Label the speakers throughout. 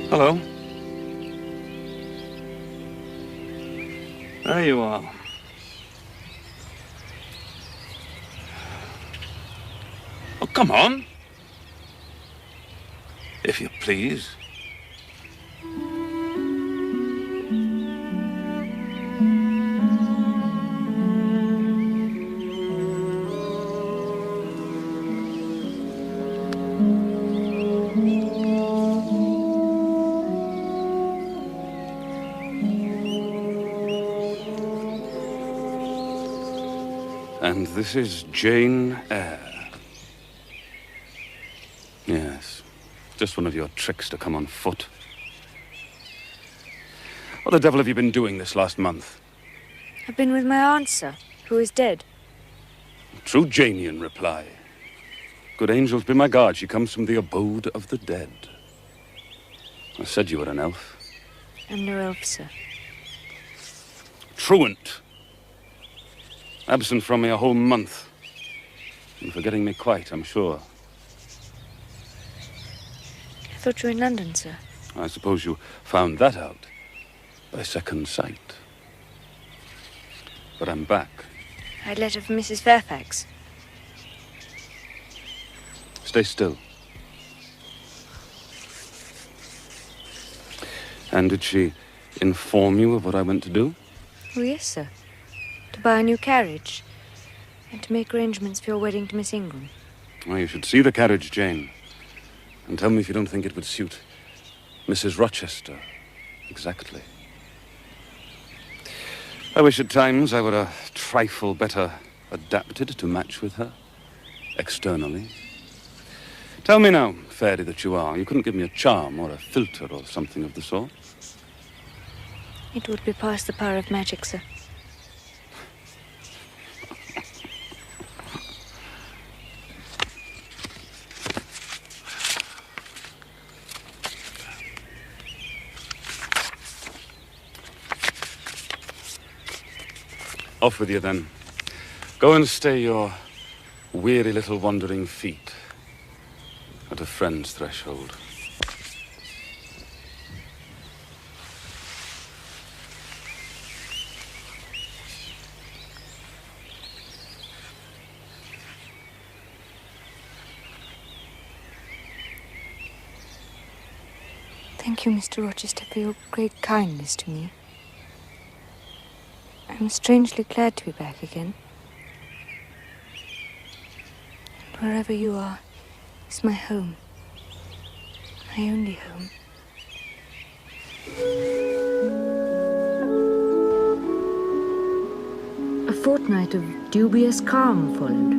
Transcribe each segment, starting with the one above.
Speaker 1: Hello. There you are. Oh, come on. If you please. And this is Jane Eyre. Yes, just one of your tricks to come on foot. What the devil have you been doing this last month?
Speaker 2: I've been with my aunt, sir, who is dead.
Speaker 1: True Janian reply. Good angels be my guard, she comes from the abode of the dead. I said you were an elf.
Speaker 2: I'm no elf, sir.
Speaker 1: Truant. Absent from me a whole month. And forgetting me quite, I'm sure.
Speaker 2: I thought you were in London, sir.
Speaker 1: I suppose you found that out by second sight. But I'm back.
Speaker 2: I had a letter from Mrs. Fairfax.
Speaker 1: Stay still. And did she inform you of what I went to do?
Speaker 2: Oh, yes, sir. To buy a new carriage. And to make arrangements for your wedding to Miss Ingram.
Speaker 1: Well, you should see the carriage, Jane. And tell me if you don't think it would suit Mrs. Rochester exactly. I wish at times I were a trifle better adapted to match with her, externally. Tell me now, fairy that you are, you couldn't give me a charm or a filter or something of the sort?
Speaker 2: It would be past the power of magic, sir.
Speaker 1: Off with you, then. Go and stay your weary little wandering feet at a friend's threshold.
Speaker 2: Thank you, Mr. Rochester, for your great kindness to me. I'm strangely glad to be back again. And wherever you are is my home. My only home. A fortnight of dubious calm followed.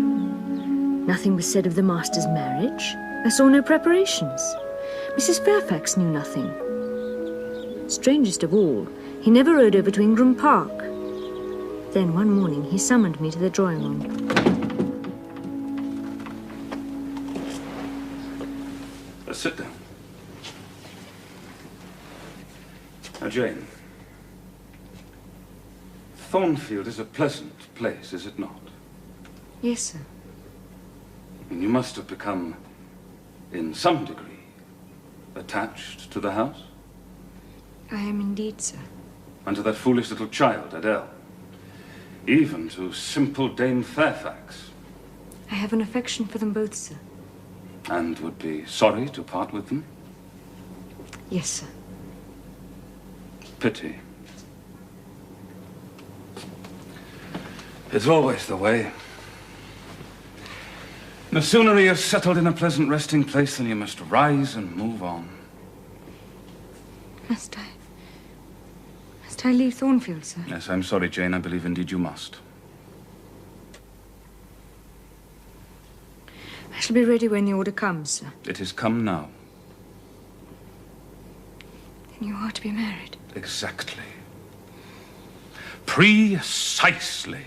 Speaker 2: Nothing was said of the master's marriage. I saw no preparations. Mrs. Fairfax knew nothing. Strangest of all, he never rode over to Ingram Park. Then one morning he summoned me to the drawing room.
Speaker 1: Sit down. Now, Jane, Thornfield is a pleasant place, is it not?
Speaker 2: Yes, sir.
Speaker 1: And you must have become, in some degree, attached to the house?
Speaker 2: I am indeed, sir.
Speaker 1: And to that foolish little child, Adele. Even to simple Dame Fairfax.
Speaker 2: I have an affection for them both, sir.
Speaker 1: And would be sorry to part with them?
Speaker 2: Yes, sir.
Speaker 1: Pity. It's always the way. The sooner you're settled in a pleasant resting place, then you must rise and move on.
Speaker 2: Must I leave Thornfield, sir?
Speaker 1: Yes, I'm sorry, Jane. I believe indeed you must.
Speaker 2: I shall be ready when the order comes, sir.
Speaker 1: It is come now.
Speaker 2: Then you are to be married.
Speaker 1: Exactly. Precisely.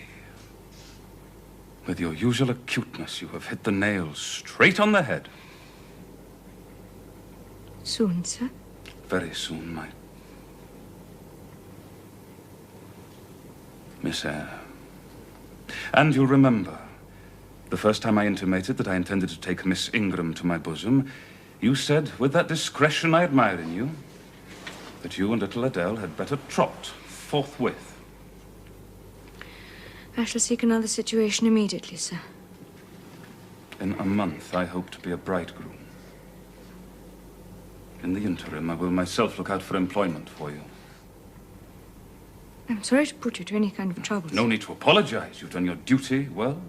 Speaker 1: With your usual acuteness, you have hit the nail straight on the head.
Speaker 2: Soon, sir?
Speaker 1: Very soon, my Miss Eyre. And you'll remember, the first time I intimated that I intended to take Miss Ingram to my bosom, you said, with that discretion I admire in you, that you and little Adele had better trot forthwith.
Speaker 2: I shall seek another situation immediately, sir.
Speaker 1: In a month, I hope to be a bridegroom. In the interim, I will myself look out for employment for you.
Speaker 2: I'm sorry to put you to any kind of trouble.
Speaker 1: No need to apologize. You've done your duty well.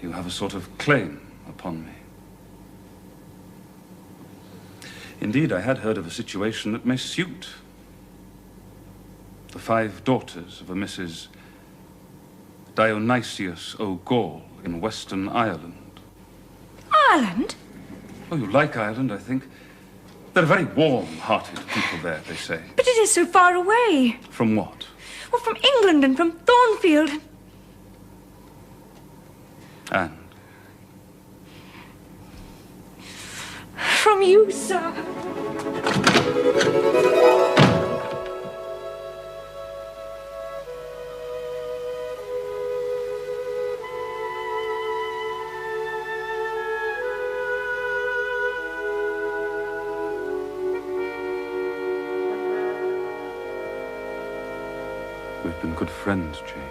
Speaker 1: You have a sort of claim upon me. Indeed, I had heard of a situation that may suit. The 5 daughters of a Mrs. Dionysius O'Gall in Western Ireland.
Speaker 2: Ireland?
Speaker 1: Oh, you like Ireland, I think. They're very warm-hearted people there, they say.
Speaker 2: But it is so far away.
Speaker 1: From what?
Speaker 2: Well, from England and from Thornfield.
Speaker 1: And?
Speaker 2: From you, sir.
Speaker 1: We've been good friends, Jane.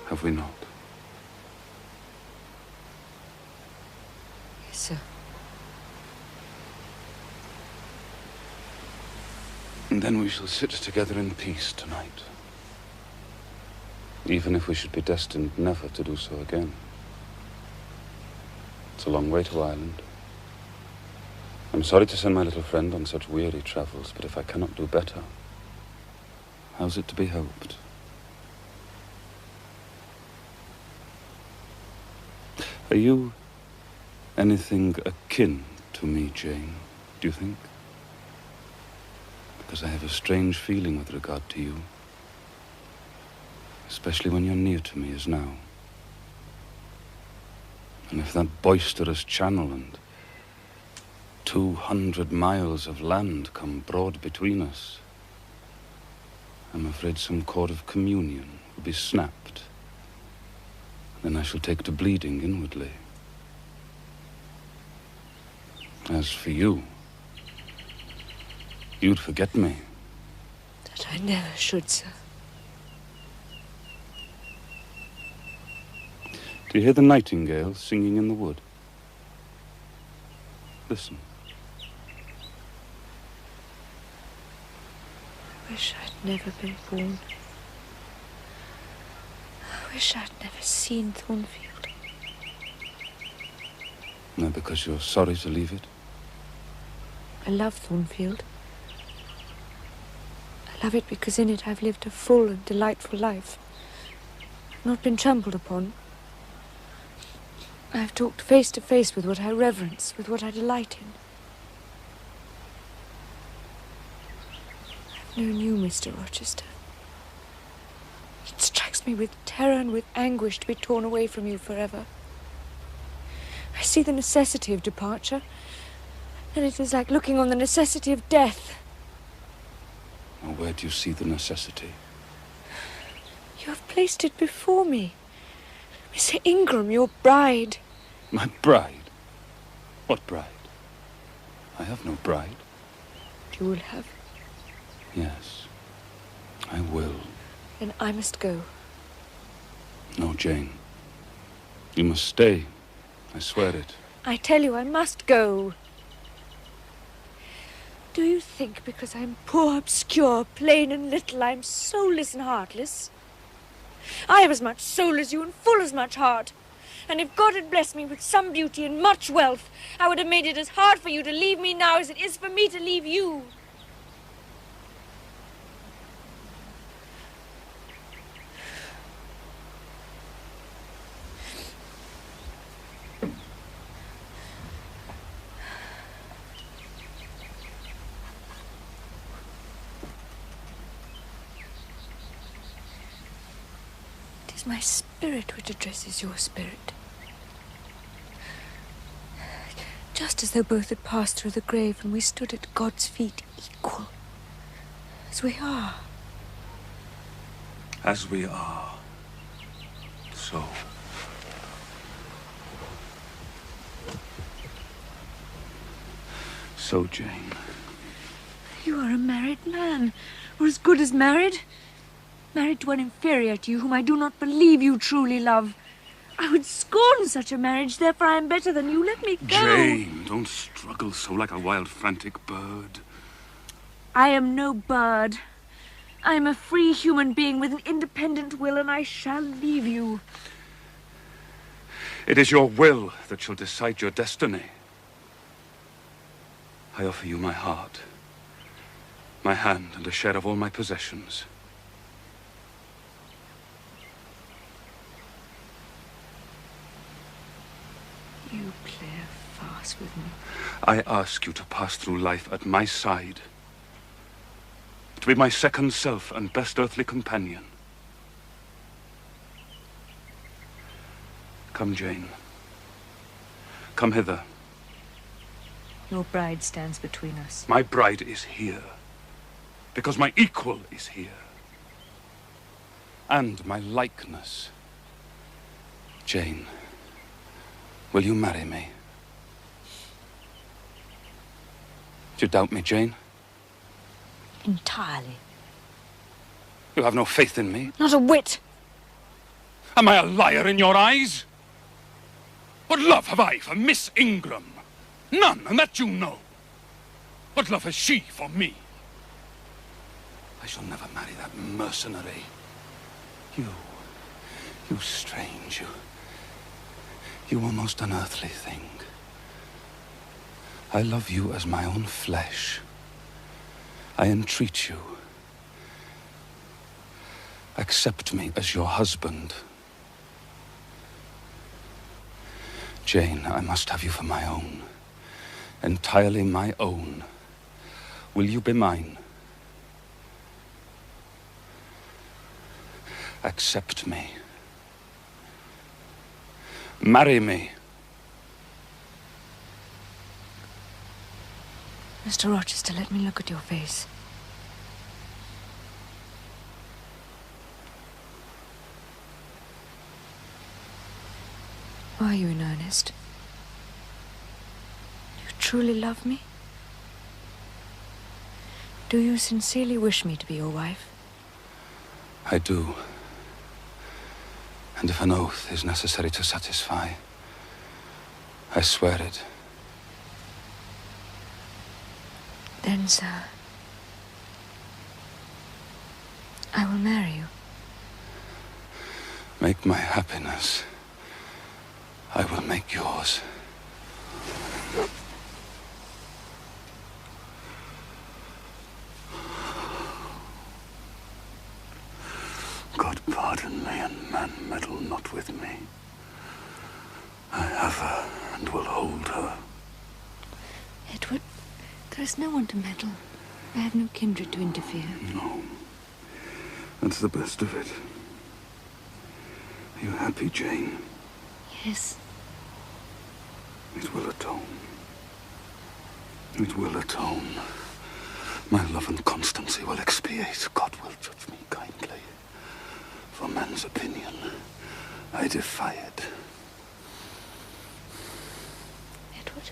Speaker 1: Have we not?
Speaker 2: Yes, sir.
Speaker 1: And then we shall sit together in peace tonight. Even if we should be destined never to do so again. It's a long way to Ireland. I'm sorry to send my little friend on such weary travels, but if I cannot do better, how's it to be hoped? Are you anything akin to me, Jane, do you think? Because I have a strange feeling with regard to you. Especially when you're near to me as now. And if that boisterous channel and 200 miles of land come broad between us, I'm afraid some cord of communion will be snapped. Then I shall take to bleeding inwardly. As for you, you'd forget me.
Speaker 2: That I never should, sir.
Speaker 1: Do you hear the nightingale singing in the wood? Listen.
Speaker 2: I wish I'd never been born. I wish I'd never seen Thornfield.
Speaker 1: No, because you're sorry to leave it?
Speaker 2: I love Thornfield. I love it because in it I've lived a full and delightful life. I've not been trampled upon. I've talked face to face with what I reverence, with what I delight in. I've known you, Mr. Rochester. It strikes me with terror and with anguish to be torn away from you forever. I see the necessity of departure, and it is like looking on the necessity of death.
Speaker 1: Now, where do you see the necessity?
Speaker 2: You have placed it before me. Mr. Ingram, your bride.
Speaker 1: My bride? What bride? I have no bride.
Speaker 2: You will have.
Speaker 1: Yes, I will.
Speaker 2: Then I must go.
Speaker 1: No, Jane. You must stay. I swear it.
Speaker 2: I tell you, I must go. Do you think because I'm poor, obscure, plain and little, I'm soulless and heartless? I have as much soul as you and full as much heart. And if God had blessed me with some beauty and much wealth, I would have made it as hard for you to leave me now as it is for me to leave you. It is my spirit which addresses your spirit. Just as though both had passed through the grave and we stood at God's feet equal. As we are.
Speaker 1: As we are. So. So, Jane.
Speaker 2: You are a married man, or as good as married. Married to one inferior to you, whom I do not believe you truly love. I would scorn such a marriage, therefore I am better than you. Let me go.
Speaker 1: Jane, don't struggle so like a wild, frantic bird.
Speaker 2: I am no bird. I am a free human being with an independent will, and I shall leave you.
Speaker 1: It is your will that shall decide your destiny. I offer you my heart, my hand, and a share of all my possessions.
Speaker 2: You play a farce with me.
Speaker 1: I ask you to pass through life at my side, to be my second self and best earthly companion. Come, Jane. Come hither.
Speaker 2: Your bride stands between us.
Speaker 1: My bride is here, because my equal is here. And my likeness. Jane, will you marry me? Do you doubt me, Jane?
Speaker 2: Entirely.
Speaker 1: You have no faith in me?
Speaker 2: Not a whit.
Speaker 1: Am I a liar in your eyes? What love have I for Miss Ingram? None, and that you know. What love has she for me? I shall never marry that mercenary. You strange, you almost unearthly thing. I love you as my own flesh. I entreat you. Accept me as your husband. Jane, I must have you for my own. Entirely my own. Will you be mine? Accept me. Marry me.
Speaker 2: Mr. Rochester, let me look at your face. Are you in earnest? You truly love me? Do you sincerely wish me to be your wife?
Speaker 1: I do. And if an oath is necessary to satisfy, I swear it.
Speaker 2: Then, sir, I will marry you.
Speaker 1: Make my happiness. I will make yours. God pardon me, and man meddle not with me. I have her and will hold her.
Speaker 2: Edward, there is no one to meddle. I have no kindred to interfere.
Speaker 1: No. That's the best of it. Are you happy, Jane?
Speaker 2: Yes.
Speaker 1: It will atone. It will atone. My love and constancy will expiate. God will judge me kindly. For man's opinion, I defy it.
Speaker 2: Edward.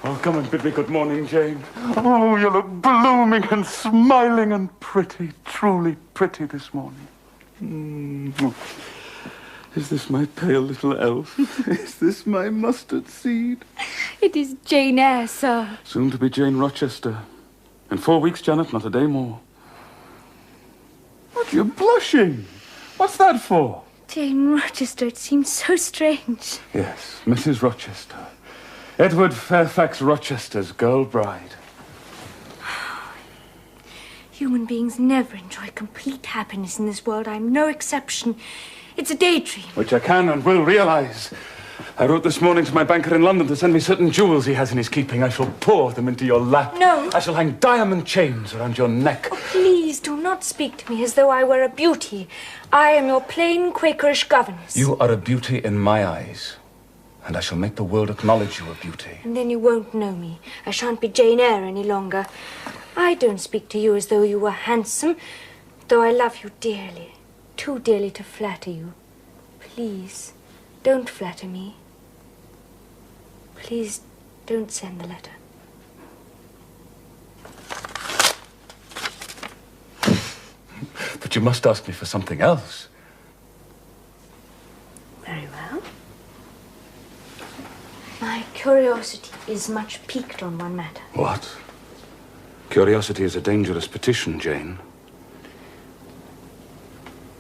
Speaker 1: Oh, come and bid me good morning, Jane. Oh, you look blooming and smiling and pretty, truly pretty this morning. Is this my pale little elf? Is this my mustard seed?
Speaker 2: It is Jane Eyre, sir.
Speaker 1: Soon to be Jane Rochester. In 4 weeks, Janet, not a day more. What, you're blushing? What's that for?
Speaker 2: Jane Rochester, it seems so strange.
Speaker 1: Yes, Mrs. Rochester. Edward Fairfax Rochester's girl bride.
Speaker 2: Human beings never enjoy complete happiness in this world. I'm no exception. It's a daydream.
Speaker 1: Which I can and will realise. I wrote this morning to my banker in London to send me certain jewels he has in his keeping. I shall pour them into your lap.
Speaker 2: No.
Speaker 1: I shall hang diamond chains around your neck.
Speaker 2: Oh, please do not speak to me as though I were a beauty. I am your plain Quakerish governess.
Speaker 1: You are a beauty in my eyes. And I shall make the world acknowledge you a beauty.
Speaker 2: And then you won't know me. I shan't be Jane Eyre any longer. I don't speak to you as though you were handsome, though I love you dearly. Too dearly to flatter you. Please, don't flatter me. Please, don't send the letter.
Speaker 1: But you must ask me for something else.
Speaker 2: Very well. My curiosity is much piqued on one matter.
Speaker 1: What? Curiosity is a dangerous petition, Jane.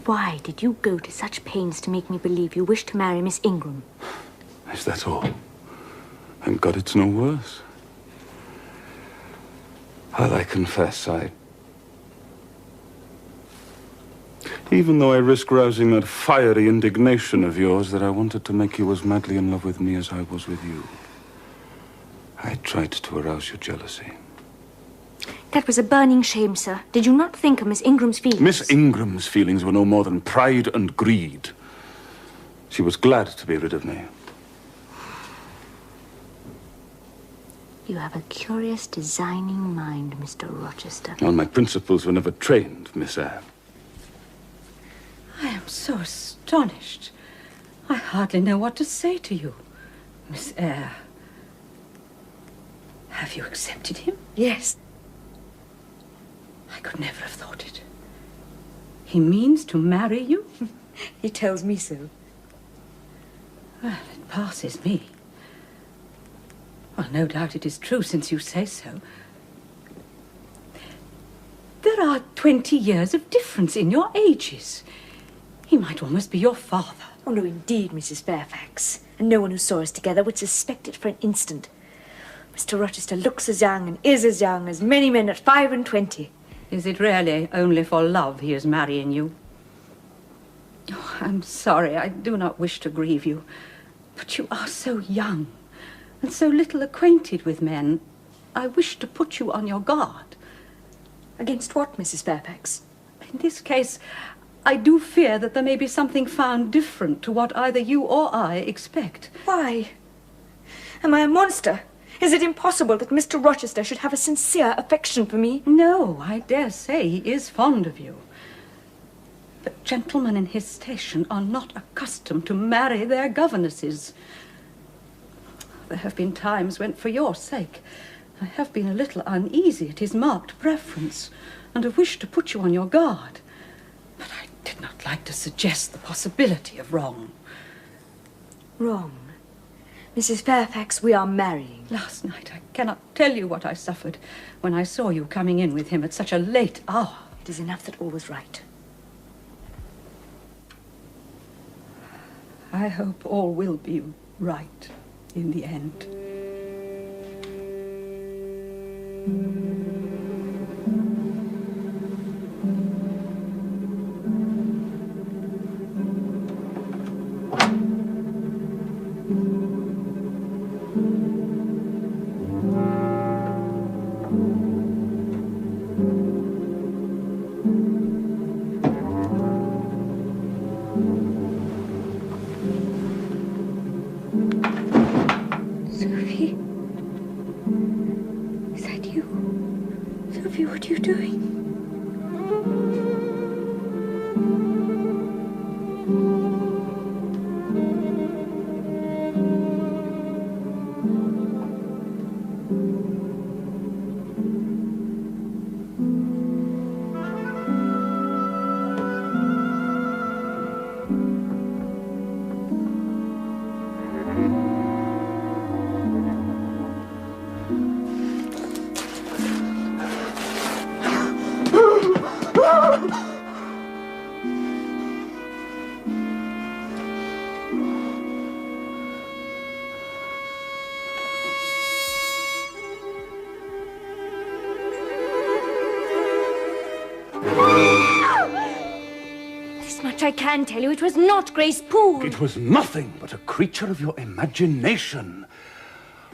Speaker 2: Why did you go to such pains to make me believe you wished to marry Miss Ingram?
Speaker 1: Is that all? Thank God it's no worse. Well, I confess, even though I risk rousing that fiery indignation of yours that I wanted to make you as madly in love with me as I was with you, I tried to arouse your jealousy.
Speaker 2: That was a burning shame, sir. Did you not think of Miss Ingram's feelings?
Speaker 1: Miss Ingram's feelings were no more than pride and greed. She was glad to be rid of me.
Speaker 2: You have a curious, designing mind, Mr. Rochester.
Speaker 1: Well, my principles were never trained, Miss Eyre.
Speaker 3: I am so astonished. I hardly know what to say to you, Miss Eyre. Have you accepted him?
Speaker 2: Yes.
Speaker 3: I could never have thought it. He means to marry you?
Speaker 2: He tells me so.
Speaker 3: Well, it passes me. Well, no doubt it is true, since you say so. There are 20 years of difference in your ages. He might almost be your father.
Speaker 2: Oh, no, indeed, Mrs. Fairfax. And no one who saw us together would suspect it for an instant. Mr. Rochester looks as young and is as young as many men at 25.
Speaker 3: Is it really only for love he is marrying you? Oh, I'm sorry, I do not wish to grieve you. But you are so young and so little acquainted with men. I wish to put you on your guard.
Speaker 2: Against what, Mrs. Fairfax?
Speaker 3: In this case, I do fear that there may be something found different to what either you or I expect.
Speaker 2: Why? Am I a monster? Is it impossible that Mr. Rochester should have a sincere affection for me?
Speaker 3: No, I dare say he is fond of you. But gentlemen in his station are not accustomed to marry their governesses. There have been times when, for your sake, I have been a little uneasy at his marked preference, and have wished to put you on your guard. But I did not like to suggest the possibility of wrong.
Speaker 2: Wrong. Mrs. Fairfax, we are marrying.
Speaker 3: Last night, I cannot tell you what I suffered when I saw you coming in with him at such a late hour.
Speaker 2: It is enough that all was right.
Speaker 3: I hope all will be right in the end.
Speaker 2: Sophie? Is that you? This much I can tell you. It was not Grace Poole.
Speaker 1: It was nothing but a creature of your imagination.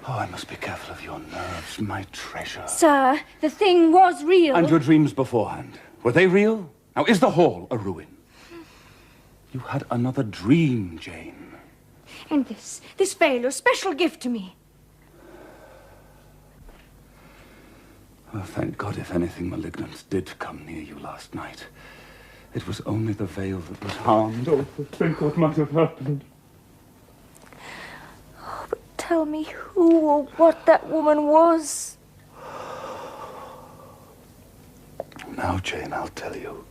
Speaker 1: Oh, I must be careful of your nerves, my treasure.
Speaker 2: Sir, the thing was real.
Speaker 1: And your dreams beforehand, were they real? Now, is the hall a ruin? You had another dream, Jane.
Speaker 2: And this veil, your special gift to me.
Speaker 1: Oh, thank God, if anything malignant did come near you last night. It was only the veil that was harmed. Oh, think what might have happened.
Speaker 2: Oh, but tell me who or what that woman was.
Speaker 1: Now, Jane, I'll tell you.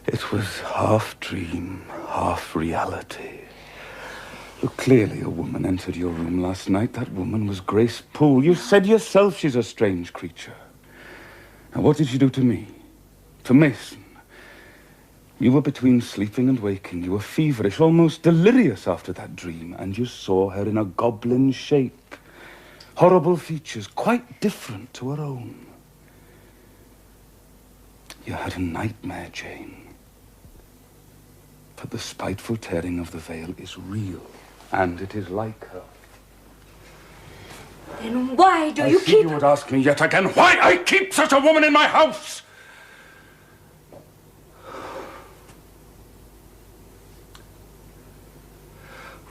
Speaker 1: It was half dream, half reality. Look, clearly a woman entered your room last night. That woman was Grace Poole. You said yourself she's a strange creature. Now, what did she do to me? To Mason? You were between sleeping and waking. You were feverish, almost delirious after that dream, and you saw her in a goblin shape. Horrible features, quite different to her own. You had a nightmare, Jane. But the spiteful tearing of the veil is real, and it is like her.
Speaker 2: Then why do you keep...
Speaker 1: You would ask me yet again why I keep such a woman in my house!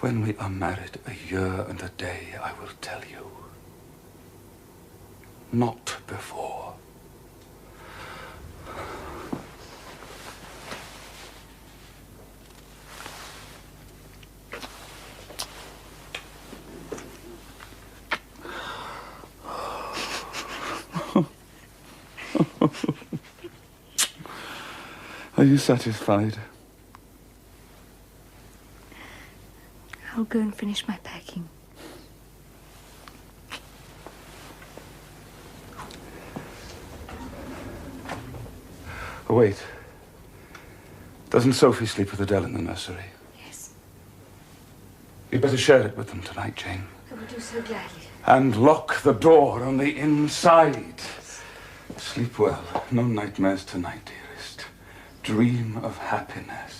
Speaker 1: When we are married a year and a day, I will tell you. Not before. Are you satisfied?
Speaker 2: I'll go and finish my packing.
Speaker 1: Oh, wait. Doesn't Sophie sleep with Adele in the nursery?
Speaker 2: Yes.
Speaker 1: You'd better share it with them tonight, Jane.
Speaker 2: I will do so gladly.
Speaker 1: And lock the door on the inside. Sleep well. No nightmares tonight, dearest. Dream of happiness.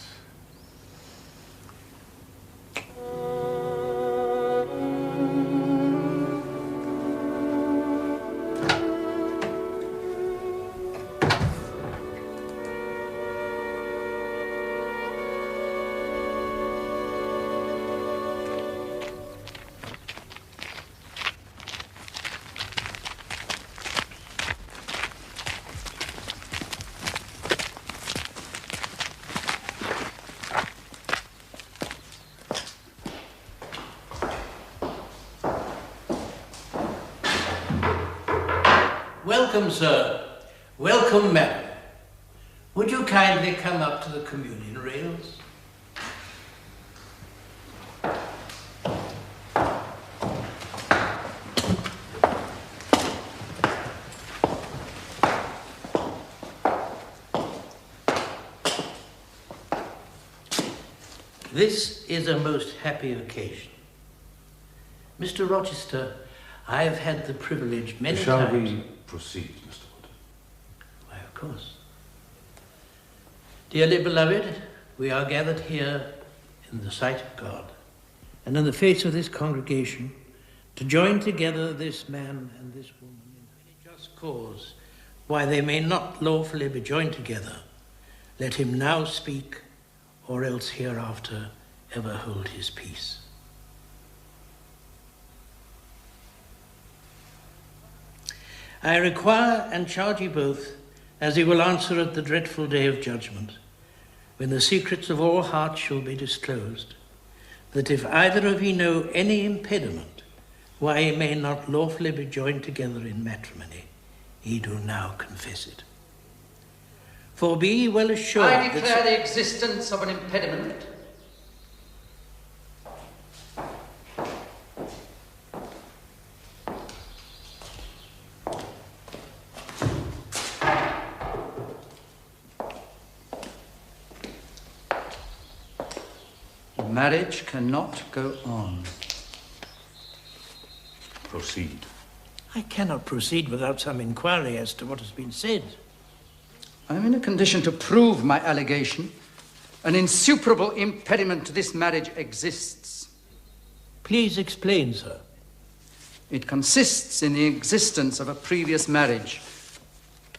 Speaker 4: Welcome, sir. Welcome, madam. Would you kindly come up to the communion rails? This is a most happy occasion. Mr. Rochester, I have had the privilege many times...
Speaker 1: Shall we proceed, Mr. Wood?
Speaker 4: Why, of course. Dearly beloved, we are gathered here in the sight of God and in the face of this congregation to join together this man and this woman in any just cause why they may not lawfully be joined together. Let him now speak, or else hereafter ever hold his peace. I require and charge you both, as he will answer at the dreadful day of judgment, when the secrets of all hearts shall be disclosed, that if either of ye know any impediment why ye may not lawfully be joined together in matrimony, ye do now confess it. For be ye well assured
Speaker 5: I declare the existence of an impediment. marriage cannot go on.
Speaker 1: Proceed.
Speaker 4: I cannot proceed without some inquiry as to what has been said.
Speaker 5: I'm in a condition to prove my allegation. An insuperable impediment to this marriage exists.
Speaker 4: Please explain, sir.
Speaker 5: It consists in the existence of a previous marriage.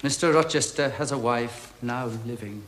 Speaker 5: Mr. Rochester has a wife now living.